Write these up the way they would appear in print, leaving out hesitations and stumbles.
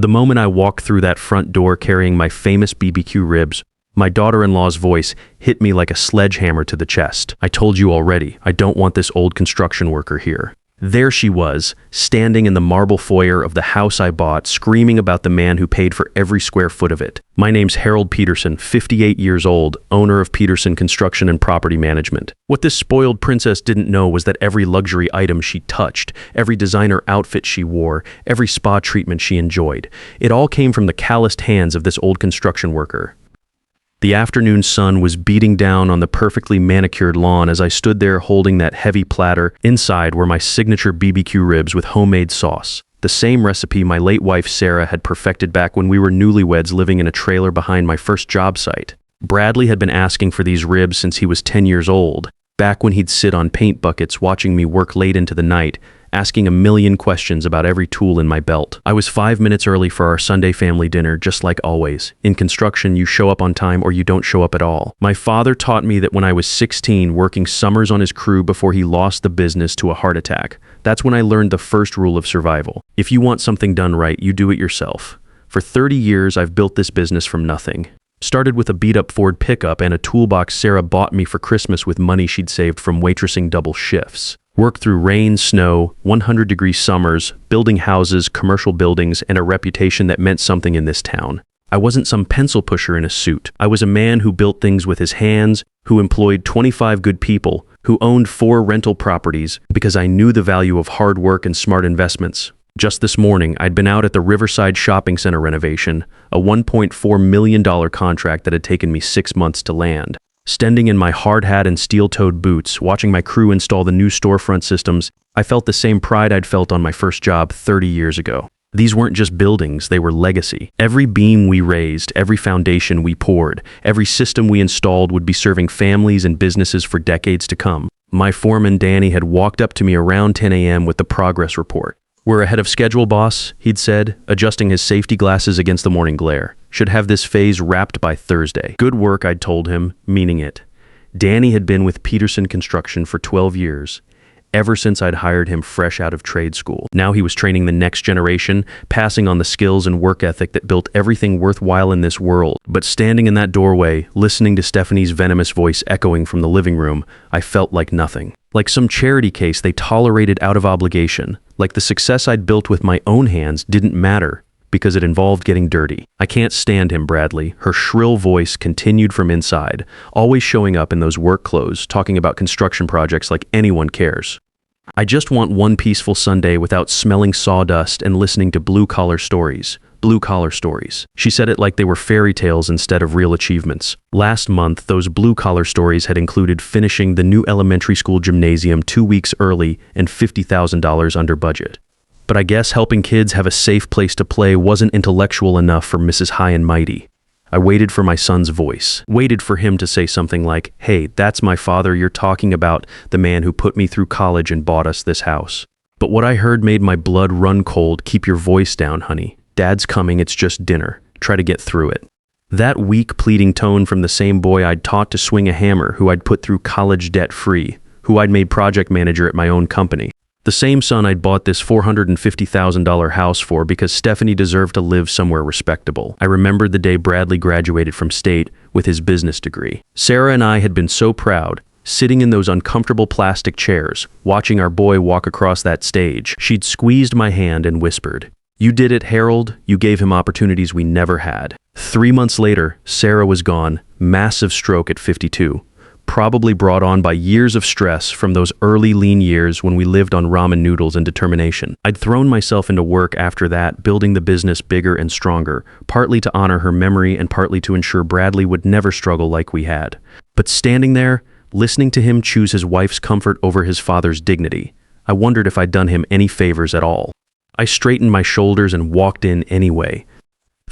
The moment I walked through that front door carrying my famous BBQ ribs, my daughter-in-law's voice hit me like a sledgehammer to the chest. "I told you already, I don't want this old construction worker here." There she was, standing in the marble foyer of the house I bought, screaming about the man who paid for every square foot of it. My name's Harold Peterson, 58 years old, owner of Peterson Construction and Property Management. What this spoiled princess didn't know was that every luxury item she touched, every designer outfit she wore, every spa treatment she enjoyed, it all came from the calloused hands of this old construction worker. The afternoon sun was beating down on the perfectly manicured lawn as I stood there holding that heavy platter. Inside were my signature BBQ ribs with homemade sauce, the same recipe my late wife Sarah had perfected back when we were newlyweds living in a trailer behind my first job site. Bradley had been asking for these ribs since he was 10 years old, back when he'd sit on paint buckets watching me work late into the night, asking a million questions about every tool in my belt. I was 5 minutes early for our Sunday family dinner, just like always. In construction, you show up on time or you don't show up at all. My father taught me that when I was 16, working summers on his crew before he lost the business to a heart attack. That's when I learned the first rule of survival. If you want something done right, you do it yourself. For 30 years, I've built this business from nothing. Started with a beat-up Ford pickup and a toolbox Sarah bought me for Christmas with money she'd saved from waitressing double shifts. Worked through rain, snow, 100-degree summers, building houses, commercial buildings, and a reputation that meant something in this town. I wasn't some pencil pusher in a suit. I was a man who built things with his hands, who employed 25 good people, who owned 4 rental properties because I knew the value of hard work and smart investments. Just this morning, I'd been out at the Riverside Shopping Center renovation, a $1.4 million contract that had taken me 6 months to land. Standing in my hard hat and steel-toed boots, watching my crew install the new storefront systems, I felt the same pride I'd felt on my first job 30 years ago. These weren't just buildings, they were legacy. Every beam we raised, every foundation we poured, every system we installed would be serving families and businesses for decades to come. My foreman, Danny, had walked up to me around 10 a.m. with the progress report. "We're ahead of schedule, boss," he'd said, adjusting his safety glasses against the morning glare. "Should have this phase wrapped by Thursday." Good work, I'd told him, meaning it. Danny had been with Peterson Construction for 12 years, ever since I'd hired him fresh out of trade school. Now he was training the next generation, passing on the skills and work ethic that built everything worthwhile in this world. But standing in that doorway, listening to Stephanie's venomous voice echoing from the living room, I felt like nothing. Like some charity case they tolerated out of obligation. Like the success I'd built with my own hands didn't matter because it involved getting dirty. "I can't stand him, Bradley." Her shrill voice continued from inside, always showing up in those work clothes, talking about construction projects like anyone cares. "I just want one peaceful Sunday without smelling sawdust and listening to blue-collar stories. Blue-collar stories." She said it like they were fairy tales instead of real achievements. Last month, those blue-collar stories had included finishing the new elementary school gymnasium 2 weeks early and $50,000 under budget. But I guess helping kids have a safe place to play wasn't intellectual enough for Mrs. High and Mighty. I waited for my son's voice, waited for him to say something like, "Hey, that's my father you're talking about, the man who put me through college and bought us this house." But what I heard made my blood run cold. "Keep your voice down, honey. Dad's coming, it's just dinner. Try to get through it." That weak, pleading tone from the same boy I'd taught to swing a hammer, who I'd put through college debt-free, who I'd made project manager at my own company. The same son I'd bought this $450,000 house for because Stephanie deserved to live somewhere respectable. I remembered the day Bradley graduated from state with his business degree. Sarah and I had been so proud, sitting in those uncomfortable plastic chairs, watching our boy walk across that stage. She'd squeezed my hand and whispered, "You did it, Harold. You gave him opportunities we never had." 3 months later, Sarah was gone, massive stroke at 52. Probably brought on by years of stress from those early lean years when we lived on ramen noodles and determination. I'd thrown myself into work after that, building the business bigger and stronger, partly to honor her memory and partly to ensure Bradley would never struggle like we had. But standing there, listening to him choose his wife's comfort over his father's dignity, I wondered if I'd done him any favors at all. I straightened my shoulders and walked in anyway.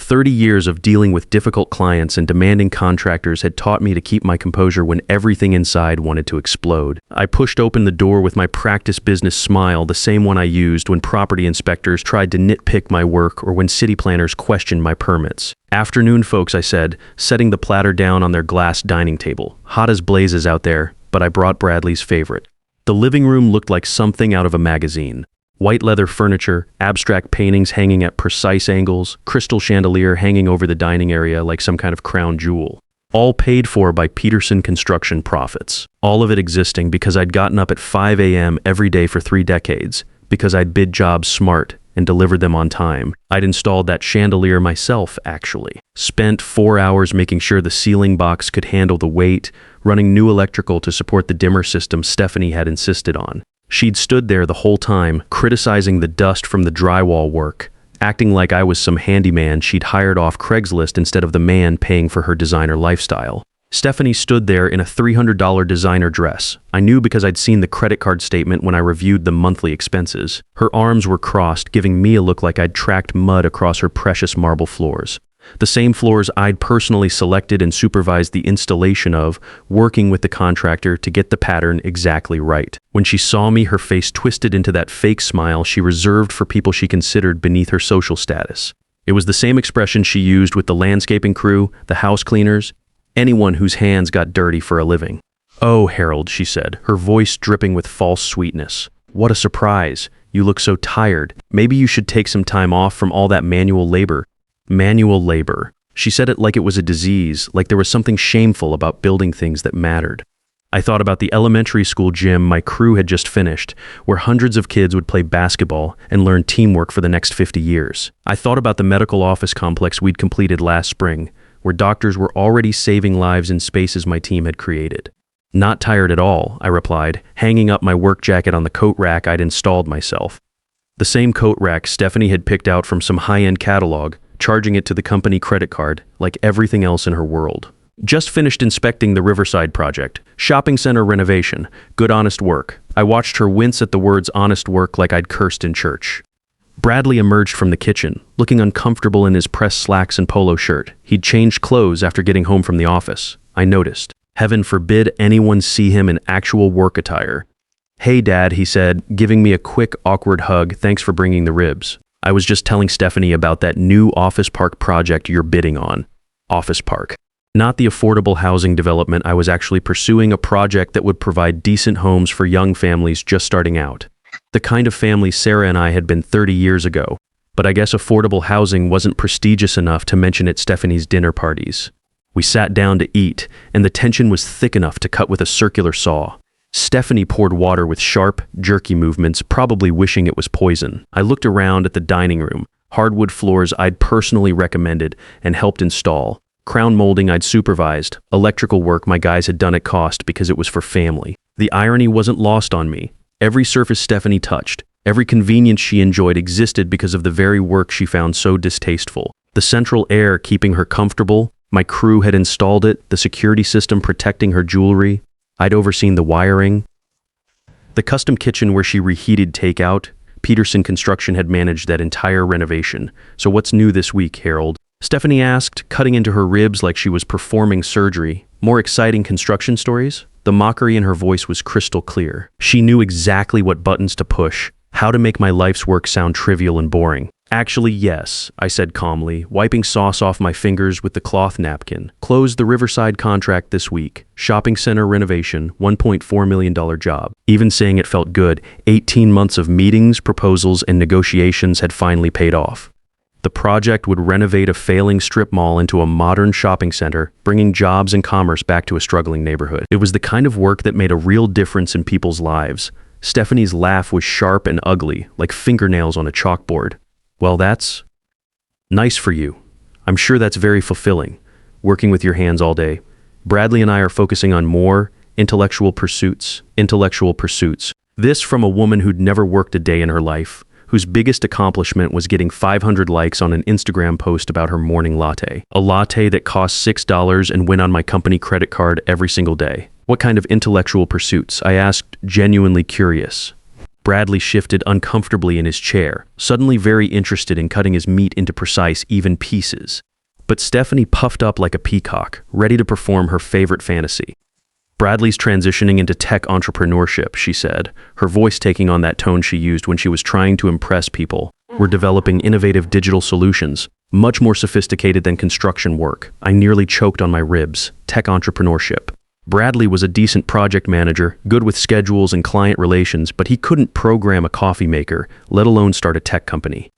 30 years of dealing with difficult clients and demanding contractors had taught me to keep my composure when everything inside wanted to explode. I pushed open the door with my practice business smile, the same one I used when property inspectors tried to nitpick my work or when city planners questioned my permits. "Afternoon, folks," I said, setting the platter down on their glass dining table. Hot as blazes out there, but I brought Bradley's favorite. The living room looked like something out of a magazine. White leather furniture, abstract paintings hanging at precise angles, crystal chandelier hanging over the dining area like some kind of crown jewel. All paid for by Peterson construction profits. All of it existing because I'd gotten up at 5 a.m. every day for 3 decades, because I'd bid jobs smart and delivered them on time. I'd installed that chandelier myself, actually. Spent 4 hours making sure the ceiling box could handle the weight, running new electrical to support the dimmer system Stephanie had insisted on. She'd stood there the whole time, criticizing the dust from the drywall work, acting like I was some handyman she'd hired off Craigslist instead of the man paying for her designer lifestyle. Stephanie stood there in a $300 designer dress. I knew because I'd seen the credit card statement when I reviewed the monthly expenses. Her arms were crossed, giving me a look like I'd tracked mud across her precious marble floors. The same floors I'd personally selected and supervised the installation of, working with the contractor to get the pattern exactly right. When she saw me, her face twisted into that fake smile she reserved for people she considered beneath her social status. It was the same expression she used with the landscaping crew, the house cleaners, anyone whose hands got dirty for a living. "Oh, Harold," she said, her voice dripping with false sweetness. "What a surprise. You look so tired. Maybe you should take some time off from all that manual labor." Manual labor. She said it like it was a disease, like there was something shameful about building things that mattered. I thought about the elementary school gym my crew had just finished, where hundreds of kids would play basketball and learn teamwork for the next 50 years. I thought about the medical office complex we'd completed last spring, where doctors were already saving lives in spaces my team had created. "Not tired at all," I replied, hanging up my work jacket on the coat rack I'd installed myself. The same coat rack Stephanie had picked out from some high-end catalog, charging it to the company credit card, like everything else in her world. "Just finished inspecting the Riverside project. Shopping center renovation. Good honest work." I watched her wince at the words honest work like I'd cursed in church. Bradley emerged from the kitchen, looking uncomfortable in his pressed slacks and polo shirt. He'd changed clothes after getting home from the office. I noticed. Heaven forbid anyone see him in actual work attire. "Hey, Dad," he said, giving me a quick, awkward hug. "Thanks for bringing the ribs. I was just telling Stephanie about that new office park project you're bidding on." Office park. Not the affordable housing development. I was actually pursuing a project that would provide decent homes for young families just starting out. The kind of family Sarah and I had been 30 years ago. But I guess affordable housing wasn't prestigious enough to mention at Stephanie's dinner parties. We sat down to eat, and the tension was thick enough to cut with a circular saw. Stephanie poured water with sharp, jerky movements, probably wishing it was poison. I looked around at the dining room, hardwood floors I'd personally recommended and helped install, crown molding I'd supervised, electrical work my guys had done at cost because it was for family. The irony wasn't lost on me. Every surface Stephanie touched, every convenience she enjoyed existed because of the very work she found so distasteful. The central air keeping her comfortable, my crew had installed it, the security system protecting her jewelry, I'd overseen the wiring. The custom kitchen where she reheated takeout, Peterson Construction had managed that entire renovation. "So what's new this week, Harold?" Stephanie asked, cutting into her ribs like she was performing surgery. "More exciting construction stories?" The mockery in her voice was crystal clear. She knew exactly what buttons to push, how to make my life's work sound trivial and boring. "Actually, yes," I said calmly, wiping sauce off my fingers with the cloth napkin. "Closed the Riverside contract this week. Shopping center renovation, $1.4 million job." Even saying it felt good. 18 months of meetings, proposals, and negotiations had finally paid off. The project would renovate a failing strip mall into a modern shopping center, bringing jobs and commerce back to a struggling neighborhood. It was the kind of work that made a real difference in people's lives. Stephanie's laugh was sharp and ugly, like fingernails on a chalkboard. "Well, that's nice for you. I'm sure that's very fulfilling, working with your hands all day. Bradley and I are focusing on more intellectual pursuits. This from a woman who'd never worked a day in her life, whose biggest accomplishment was getting 500 likes on an Instagram post about her morning latte. A latte that cost $6 and went on my company credit card every single day. What kind of intellectual pursuits? I asked, genuinely curious. Bradley shifted uncomfortably in his chair, suddenly very interested in cutting his meat into precise, even pieces. But Stephanie puffed up like a peacock, ready to perform her favorite fantasy. Bradley's transitioning into tech entrepreneurship, she said, her voice taking on that tone she used when she was trying to impress people. We're developing innovative digital solutions, much more sophisticated than construction work. I nearly choked on my ribs. Tech entrepreneurship. Bradley was a decent project manager, good with schedules and client relations, but he couldn't program a coffee maker, let alone start a tech company.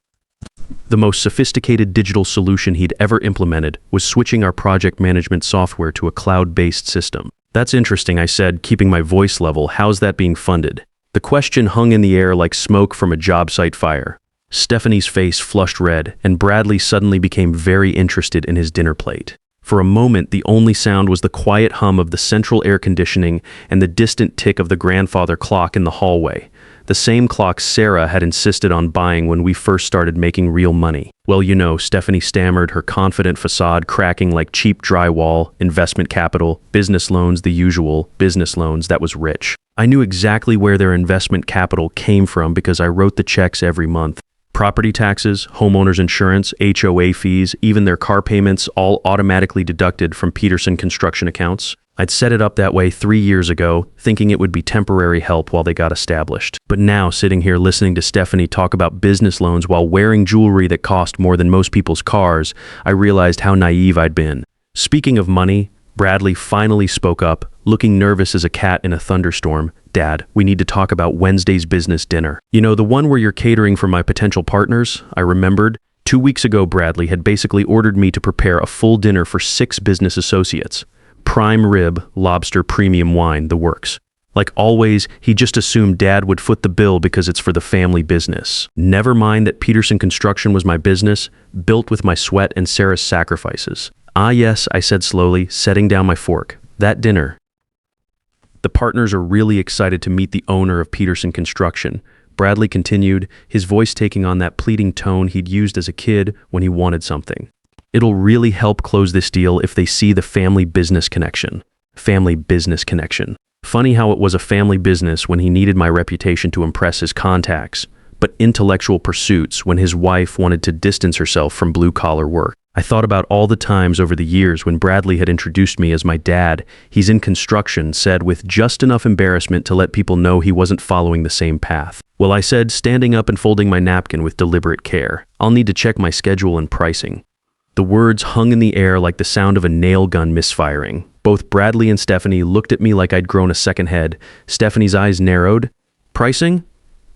The most sophisticated digital solution he'd ever implemented was switching our project management software to a cloud-based system. That's interesting, I said, keeping my voice level. How's that being funded? The question hung in the air like smoke from a job site fire. Stephanie's face flushed red, and Bradley suddenly became very interested in his dinner plate. For a moment, the only sound was the quiet hum of the central air conditioning and the distant tick of the grandfather clock in the hallway. The same clock Sarah had insisted on buying when we first started making real money. Well, you know, Stephanie stammered, her confident facade cracking like cheap drywall, investment capital, business loans, the usual, business loans, that was rich. I knew exactly where their investment capital came from because I wrote the checks every month. Property taxes, homeowners insurance, HOA fees, even their car payments, all automatically deducted from Peterson construction accounts. I'd set it up that way 3 years ago, thinking it would be temporary help while they got established. But now, sitting here listening to Stephanie talk about business loans while wearing jewelry that cost more than most people's cars, I realized how naive I'd been. Speaking of money, Bradley finally spoke up, looking nervous as a cat in a thunderstorm. Dad, we need to talk about Wednesday's business dinner. You know, the one where you're catering for my potential partners? I remembered. 2 weeks ago, Bradley had basically ordered me to prepare a full dinner for 6 business associates. Prime rib, lobster, premium wine, the works. Like always, he just assumed Dad would foot the bill because it's for the family business. Never mind that Peterson Construction was my business, built with my sweat and Sarah's sacrifices. Ah yes, I said slowly, setting down my fork. That dinner. The partners are really excited to meet the owner of Peterson Construction. Bradley continued, his voice taking on that pleading tone he'd used as a kid when he wanted something. It'll really help close this deal if they see the family business connection. Family business connection. Funny how it was a family business when he needed my reputation to impress his contacts, but intellectual pursuits when his wife wanted to distance herself from blue-collar work. I thought about all the times over the years when Bradley had introduced me as my dad. He's in construction, said with just enough embarrassment to let people know he wasn't following the same path. Well, I said, standing up and folding my napkin with deliberate care. I'll need to check my schedule and pricing. The words hung in the air like the sound of a nail gun misfiring. Both Bradley and Stephanie looked at me like I'd grown a second head. Stephanie's eyes narrowed. Pricing?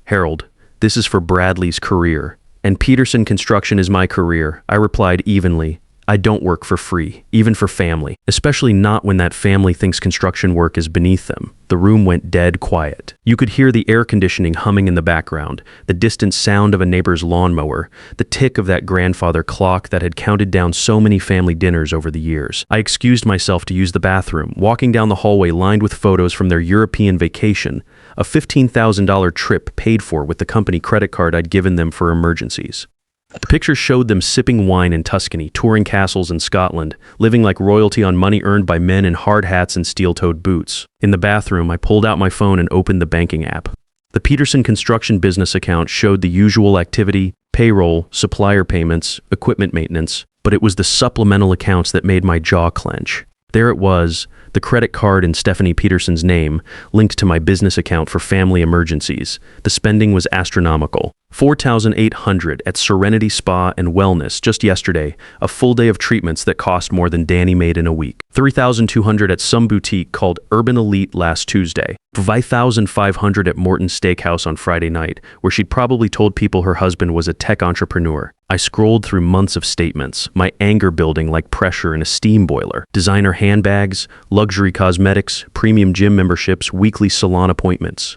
Harold, this is for Bradley's career. And Peterson Construction is my career, I replied evenly. I don't work for free, even for family, especially not when that family thinks construction work is beneath them. The room went dead quiet. You could hear the air conditioning humming in the background, the distant sound of a neighbor's lawnmower, the tick of that grandfather clock that had counted down so many family dinners over the years. I excused myself to use the bathroom, walking down the hallway lined with photos from their European vacation, a $15,000 trip paid for with the company credit card I'd given them for emergencies. The pictures showed them sipping wine in Tuscany, touring castles in Scotland, living like royalty on money earned by men in hard hats and steel-toed boots. In the bathroom, I pulled out my phone and opened the banking app. The Peterson Construction business account showed the usual activity, payroll, supplier payments, equipment maintenance, but it was the supplemental accounts that made my jaw clench. There it was, the credit card in Stephanie Peterson's name, linked to my business account for family emergencies. The spending was astronomical. $4,800 at Serenity Spa and Wellness just yesterday, a full day of treatments that cost more than Danny made in a week. $3,200 at some boutique called Urban Elite last Tuesday. $5,500 at Morton's Steakhouse on Friday night, where she'd probably told people her husband was a tech entrepreneur. I scrolled through months of statements, my anger building like pressure in a steam boiler. Designer handbags, luxury cosmetics, premium gym memberships, weekly salon appointments.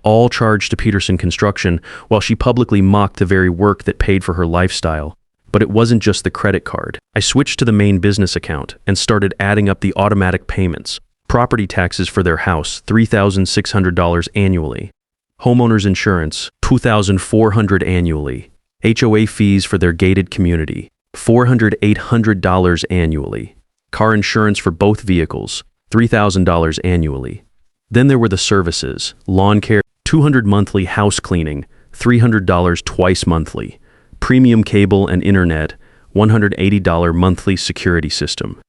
All charged to Peterson Construction, while she publicly mocked the very work that paid for her lifestyle. But it wasn't just the credit card. I switched to the main business account and started adding up the automatic payments. Property taxes for their house, $3,600 annually. Homeowners insurance, $2,400 annually. HOA fees for their gated community, $800 annually. Car insurance for both vehicles, $3,000 annually. Then there were the services, lawn care, $200 monthly house cleaning, $300 twice monthly. Premium cable and internet, $180 monthly security system,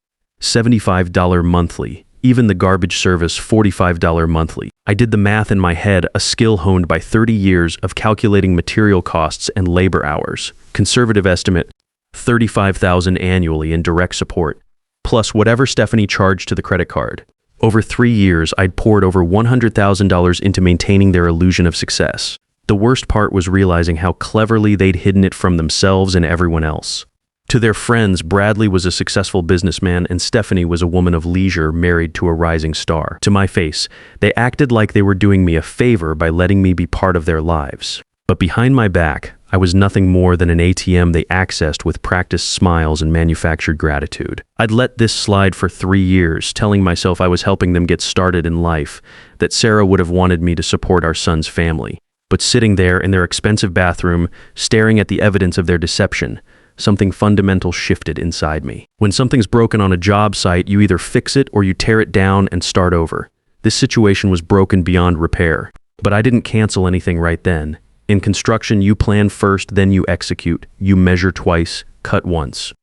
$75 monthly. Even the garbage service, $45 monthly. I did the math in my head, a skill honed by 30 years of calculating material costs and labor hours. Conservative estimate, $35,000 annually in direct support, plus whatever Stephanie charged to the credit card. Over 3 years, I'd poured over $100,000 into maintaining their illusion of success. The worst part was realizing how cleverly they'd hidden it from themselves and everyone else. To their friends, Bradley was a successful businessman and Stephanie was a woman of leisure married to a rising star. To my face, they acted like they were doing me a favor by letting me be part of their lives. But behind my back, I was nothing more than an ATM they accessed with practiced smiles and manufactured gratitude. I'd let this slide for 3 years, telling myself I was helping them get started in life, that Sarah would have wanted me to support our son's family. But sitting there in their expensive bathroom, staring at the evidence of their deception, something fundamental shifted inside me. When something's broken on a job site, you either fix it or you tear it down and start over. This situation was broken beyond repair. But I didn't cancel anything right then. In construction, you plan first, then you execute. You measure twice, cut once.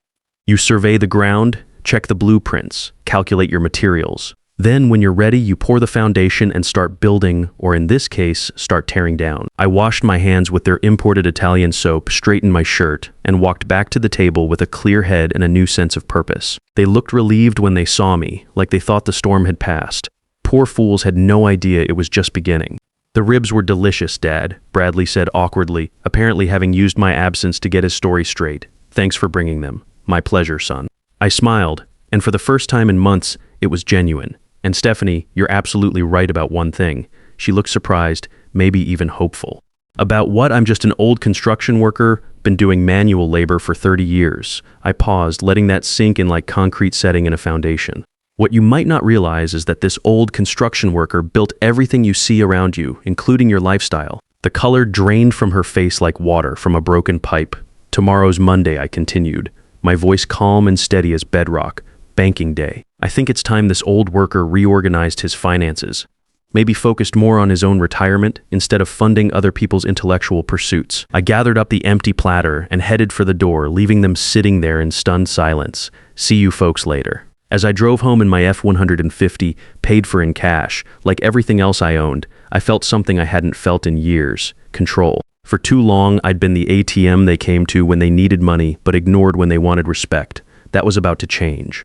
You survey the ground, check the blueprints, calculate your materials. Then, when you're ready, you pour the foundation and start building, or in this case, start tearing down. I washed my hands with their imported Italian soap, straightened my shirt, and walked back to the table with a clear head and a new sense of purpose. They looked relieved when they saw me, like they thought the storm had passed. Poor fools had no idea it was just beginning. "The ribs were delicious, Dad," Bradley said awkwardly, apparently having used my absence to get his story straight. "Thanks for bringing them." "My pleasure, son." I smiled, and for the first time in months, it was genuine. "And Stephanie, you're absolutely right about one thing." She looked surprised, maybe even hopeful. "About what? I'm just an old construction worker, been doing manual labor for 30 years. I paused, letting that sink in like concrete setting in a foundation. "What you might not realize is that this old construction worker built everything you see around you, including your lifestyle." The color drained from her face like water from a broken pipe. "Tomorrow's Monday," I continued, my voice calm and steady as bedrock. "Banking day. I think it's time this old worker reorganized his finances. Maybe focused more on his own retirement instead of funding other people's intellectual pursuits." I gathered up the empty platter and headed for the door, leaving them sitting there in stunned silence. "See you folks later." As I drove home in my F-150, paid for in cash, like everything else I owned, I felt something I hadn't felt in years: control. For too long, I'd been the ATM they came to when they needed money, but ignored when they wanted respect. That was about to change.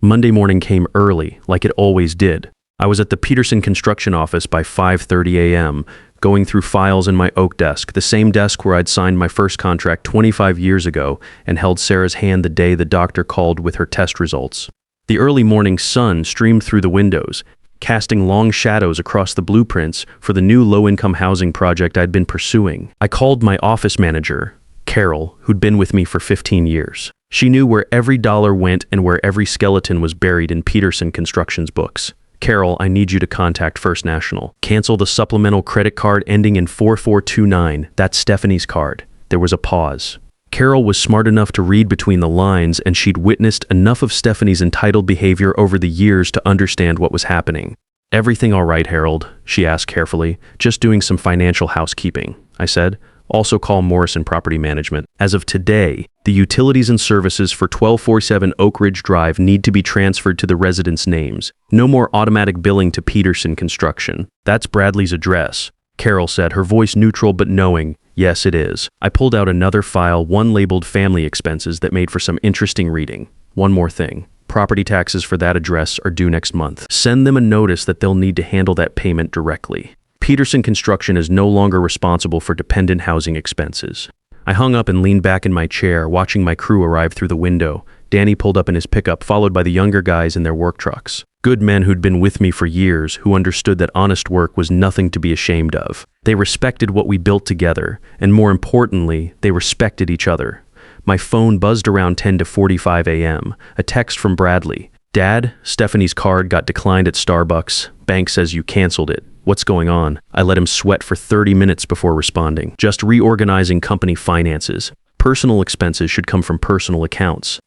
Monday morning came early, like it always did. I was at the Peterson construction office by 5:30 a.m., going through files in my oak desk, the same desk where I'd signed my first contract 25 years ago and held Sarah's hand the day the doctor called with her test results. The early morning sun streamed through the windows, casting long shadows across the blueprints for the new low-income housing project I'd been pursuing. I called my office manager, Carol, who'd been with me for 15 years. She knew where every dollar went and where every skeleton was buried in Peterson Construction's books. "Carol, I need you to contact First National. Cancel the supplemental credit card ending in 4429. That's Stephanie's card." There was a pause. Carol was smart enough to read between the lines, and she'd witnessed enough of Stephanie's entitled behavior over the years to understand what was happening. "Everything all right, Harold?" she asked carefully. "Just doing some financial housekeeping," I said. "Also call Morrison Property Management. As of today, the utilities and services for 1247 Oak Ridge Drive need to be transferred to the residents' names. No more automatic billing to Peterson Construction." "That's Bradley's address," Carol said, her voice neutral but knowing. "Yes, it is." I pulled out another file, one labeled family expenses, that made for some interesting reading. "One more thing. Property taxes for that address are due next month. Send them a notice that they'll need to handle that payment directly. Peterson Construction is no longer responsible for dependent housing expenses." I hung up and leaned back in my chair, watching my crew arrive through the window. Danny pulled up in his pickup, followed by the younger guys in their work trucks. Good men who'd been with me for years, who understood that honest work was nothing to be ashamed of. They respected what we built together, and more importantly, they respected each other. My phone buzzed around 10 to 45 a.m., a text from Bradley. "Dad, Stephanie's card got declined at Starbucks. Bank says you canceled it. What's going on?" I let him sweat for 30 minutes before responding. "Just reorganizing company finances. Personal expenses should come from personal accounts."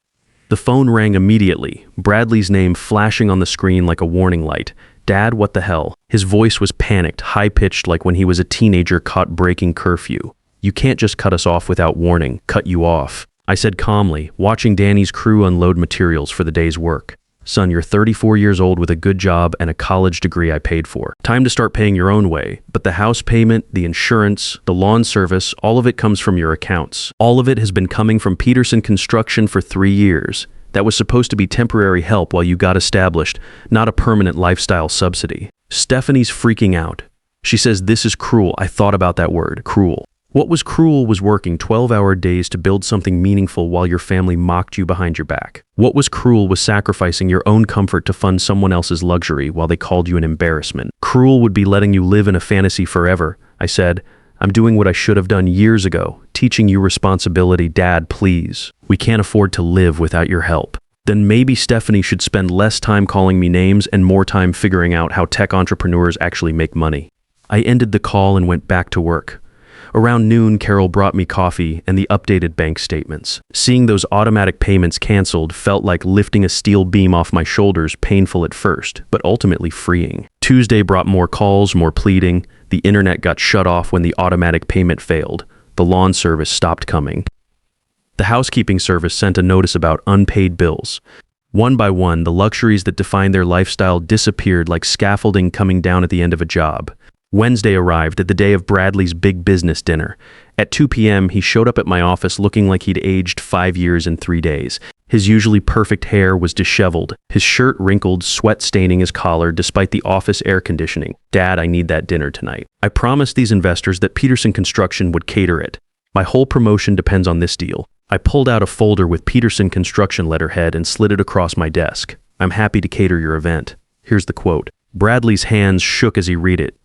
The phone rang immediately, Bradley's name flashing on the screen like a warning light. "Dad, what the hell?" His voice was panicked, high-pitched like when he was a teenager caught breaking curfew. "You can't just cut us off without warning. Cut you off," I said calmly, watching Danny's crew unload materials for the day's work. "Son, you're 34 years old with a good job and a college degree I paid for. Time to start paying your own way. But the house payment, the insurance, the lawn service, all of it comes from your accounts. All of it has been coming from Peterson Construction for 3 years. That was supposed to be temporary help while you got established, not a permanent lifestyle subsidy. Stephanie's freaking out. She says this is cruel. I thought about that word, cruel. What was cruel was working 12-hour days to build something meaningful while your family mocked you behind your back. What was cruel was sacrificing your own comfort to fund someone else's luxury while they called you an embarrassment. Cruel would be letting you live in a fantasy forever. I said, I'm doing what I should have done years ago, teaching you responsibility. Dad, please. We can't afford to live without your help. Then maybe Stephanie should spend less time calling me names and more time figuring out how tech entrepreneurs actually make money. I ended the call and went back to work. Around noon, Carol brought me coffee and the updated bank statements. Seeing those automatic payments canceled felt like lifting a steel beam off my shoulders, painful at first, but ultimately freeing. Tuesday brought more calls, more pleading. The internet got shut off when the automatic payment failed. The lawn service stopped coming. The housekeeping service sent a notice about unpaid bills. One by one, the luxuries that defined their lifestyle disappeared like scaffolding coming down at the end of a job. Wednesday arrived, at the day of Bradley's big business dinner. At 2 p.m., he showed up at my office looking like he'd aged 5 years in 3 days. His usually perfect hair was disheveled, his shirt wrinkled, sweat staining his collar despite the office air conditioning. Dad, I need that dinner tonight. I promised these investors that Peterson Construction would cater it. My whole promotion depends on this deal. I pulled out a folder with Peterson Construction letterhead and slid it across my desk. I'm happy to cater your event. Here's the quote. Bradley's hands shook as he read it.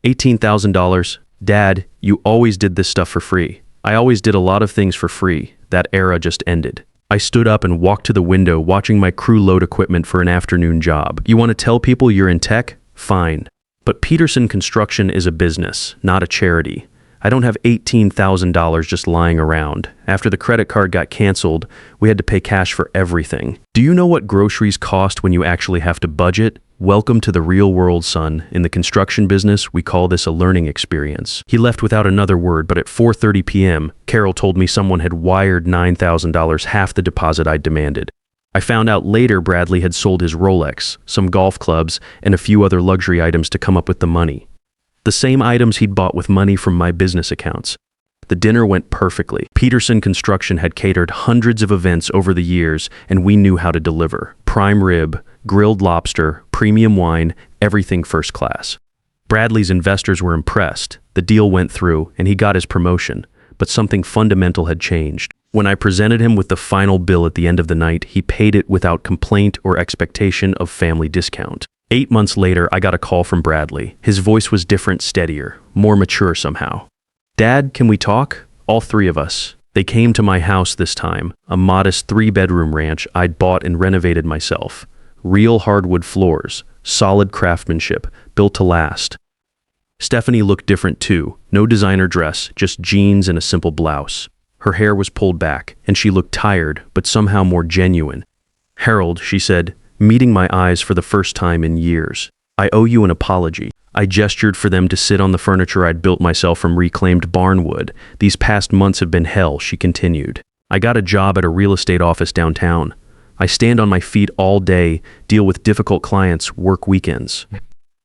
$18,000. Dad, you always did this stuff for free. I always did a lot of things for free. That era just ended. I stood up and walked to the window, watching my crew load equipment for an afternoon job. You want to tell people you're in tech? Fine. But Peterson Construction is a business, not a charity. I don't have $18,000 just lying around. After the credit card got canceled, we had to pay cash for everything. Do you know what groceries cost when you actually have to budget? Welcome to the real world, son. In the construction business, we call this a learning experience. He left without another word, but at 4:30 p.m., Carol told me someone had wired $9,000, half the deposit I'd demanded. I found out later Bradley had sold his Rolex, some golf clubs, and a few other luxury items to come up with the money. The same items he'd bought with money from my business accounts. The dinner went perfectly. Peterson Construction had catered hundreds of events over the years, and we knew how to deliver. Prime rib, grilled lobster, premium wine, everything first class. Bradley's investors were impressed. The deal went through, and he got his promotion. But something fundamental had changed. When I presented him with the final bill at the end of the night, he paid it without complaint or expectation of family discount. 8 months later, I got a call from Bradley. His voice was different, steadier, more mature somehow. Dad, can we talk? All three of us. They came to my house this time, a modest 3-bedroom ranch I'd bought and renovated myself. Real hardwood floors, solid craftsmanship, built to last. Stephanie looked different too. No designer dress, just jeans and a simple blouse. Her hair was pulled back, and she looked tired, but somehow more genuine. Harold, she said, meeting my eyes for the first time in years. I owe you an apology. I gestured for them to sit on the furniture I'd built myself from reclaimed barnwood. These past months have been hell, she continued. I got a job at a real estate office downtown. I stand on my feet all day, deal with difficult clients, work weekends.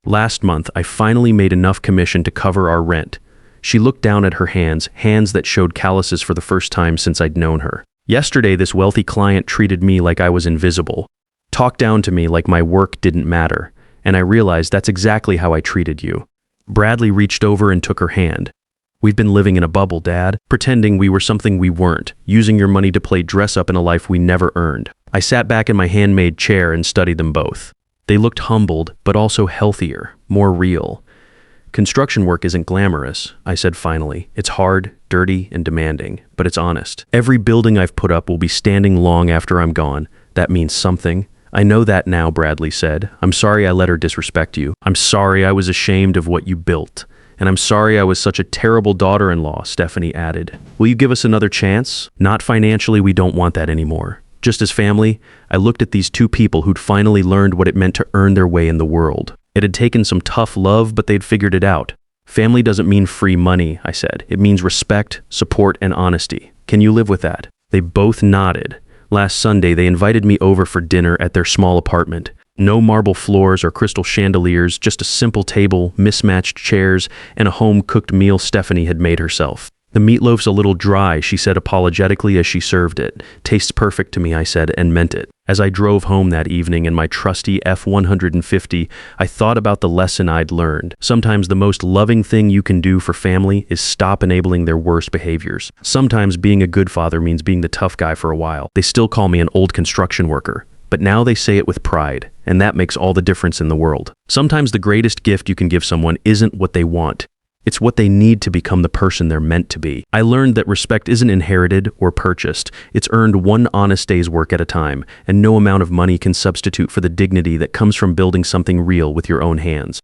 Last month, I finally made enough commission to cover our rent. She looked down at her hands that showed calluses for the first time since I'd known her. Yesterday, this wealthy client treated me like I was invisible, talked down to me like my work didn't matter. And I realized that's exactly how I treated you. Bradley reached over and took her hand. We've been living in a bubble, Dad, pretending we were something we weren't, using your money to play dress up in a life we never earned. I sat back in my handmade chair and studied them both. They looked humbled, but also healthier, more real. Construction work isn't glamorous, I said finally. It's hard, dirty, and demanding, but it's honest. Every building I've put up will be standing long after I'm gone. That means something. I know that now, Bradley said. I'm sorry I let her disrespect you. I'm sorry I was ashamed of what you built. And I'm sorry I was such a terrible daughter-in-law, Stephanie added. Will you give us another chance? Not financially, we don't want that anymore. Just as family, I looked at these two people who'd finally learned what it meant to earn their way in the world. It had taken some tough love, but they'd figured it out. Family doesn't mean free money, I said. It means respect, support, and honesty. Can you live with that? They both nodded. Last Sunday, they invited me over for dinner at their small apartment. No marble floors or crystal chandeliers, just a simple table, mismatched chairs, and a home-cooked meal Stephanie had made herself. "The meatloaf's a little dry," she said apologetically as she served it. "Tastes perfect to me," I said, and meant it. As I drove home that evening in my trusty F-150, I thought about the lesson I'd learned. Sometimes the most loving thing you can do for family is stop enabling their worst behaviors. Sometimes being a good father means being the tough guy for a while. They still call me an old construction worker, but now they say it with pride, and that makes all the difference in the world. Sometimes the greatest gift you can give someone isn't what they want. It's what they need to become the person they're meant to be. I learned that respect isn't inherited or purchased. It's earned one honest day's work at a time, and no amount of money can substitute for the dignity that comes from building something real with your own hands.